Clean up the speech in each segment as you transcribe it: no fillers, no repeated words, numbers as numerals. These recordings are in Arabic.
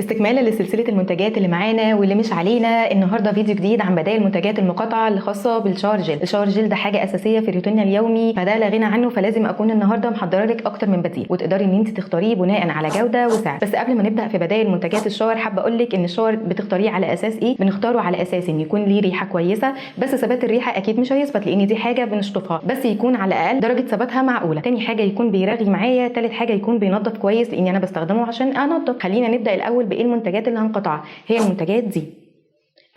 استكمالا لسلسله المنتجات اللي معانا واللي مش علينا، النهارده فيديو جديد عن بدائل المنتجات المقاطعه اللي خاصه بالشاور جل. الشاور جل ده حاجه اساسيه في روتيننا اليومي، فده لا غنى عنه، فلازم اكون النهارده محضره لك اكتر من بديل وتقدري ان انت تختاريه بناء على جوده وسعر. بس قبل ما نبدا في بدائل منتجات الشاور، حابه اقول لك ان الشاور بتختاريه على اساس ايه؟ بنختاره على اساس ان يكون ليه ريحه كويسه، بس ثبات الريحه اكيد مش هيثبت لان دي حاجه بنشطفها، بس يكون على الاقل درجه ثباتها معقوله. تاني حاجه يكون بيرغي معايا. تالت حاجه يكون بينظف كويس لان انا بستخدمه عشان انضف. خلينا نبدا الاول بايه المنتجات اللي هنقطعها. هي المنتجات دي.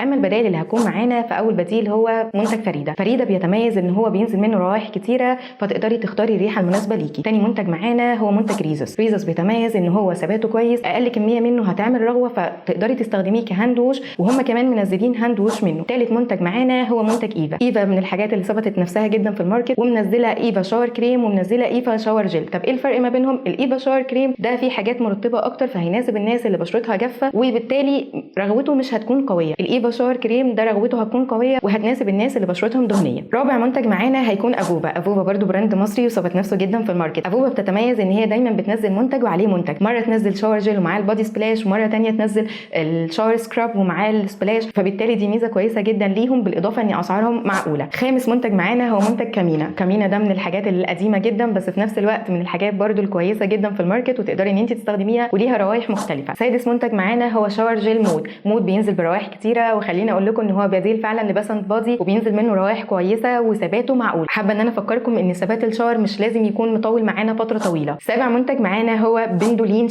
اما البدائل اللي هتكون معانا، فاول بديل هو منتج فريده بيتميز ان هو بينزل منه روائح كتيره، فتقدري تختاري الريحه المناسبه ليكي. تاني منتج معانا هو منتج ريزوس بيتميز ان هو ثباته كويس، اقل كميه منه هتعمل رغوه فتقدري تستخدميه كهاند ووش، وهم كمان منزلين هاند ووش منه. تالت منتج معانا هو منتج ايفا من الحاجات اللي ثبتت نفسها جدا في الماركت، ومنزله ايفا شاور كريم ومنزله ايفا شاور جل. طب ايه الفرق ما بينهم؟ الايفا شاور كريم ده فيه حاجات مرطبه اكتر، فهيناسب الناس اللي بشرتها جافه وبالتالي رغوته مش هتكون قويه. الايفا شاور كريم ده رغوته هتكون قويه وهتناسب الناس اللي بشرتهم دهنيه. رابع منتج معانا هيكون افوفا برضو براند مصري وثبت نفسه جدا في الماركت. افوفا بتتميز ان هي دايما بتنزل منتج وعليه منتج، مره تنزل شاور جل ومعاه البادي سبلاش، ومره تانية تنزل الشاور سكراب ومعاه السبلاش، فبالتالي دي ميزه كويسه جدا ليهم، بالاضافه ان اسعارهم معقوله. خامس منتج معانا هو منتج كامينا ده من الحاجات القديمه جدا، بس في نفس الوقت من الحاجات برضو الكويسه جدا في الماركت وتقدري ان انت تستخدميها وليها روايح مختلفه. سادس منتج معانا هو شاور جل مود بينزل بروايح كتيره، وخليني اقول لكم ان هو بديل فعلا لباسنت بادي وبينزل منه روائح كويسه وثباته معقول. حابه ان انا افكركم ان ثبات الشاور مش لازم يكون مطول معانا فتره طويله. سابع منتج معانا هو بندولين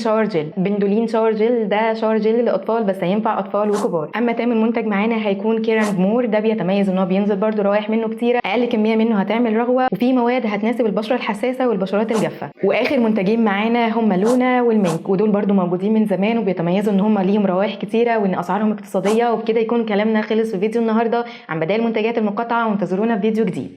شاور جل ده شاور جل للاطفال، بس هينفع اطفال وكبار. اما تامن منتج معانا هيكون كيراند مور، ده بيتميز ان هو بينزل برده روائح منه كتيره، اقل كميه منه هتعمل رغوه، وفي مواد هتناسب البشره الحساسه والبشرات الجافه. واخر منتجين معانا هم لونا والمينك، ودول برده موجودين من زمان وبيتميزوا ان هم ليهم روائح كتيره وان اسعارهم اقتصاديه. وبكده يكون كلامنا خلص في فيديو النهارده عن بدائل المنتجات المقاطعه، وانتظرونا في فيديو جديد.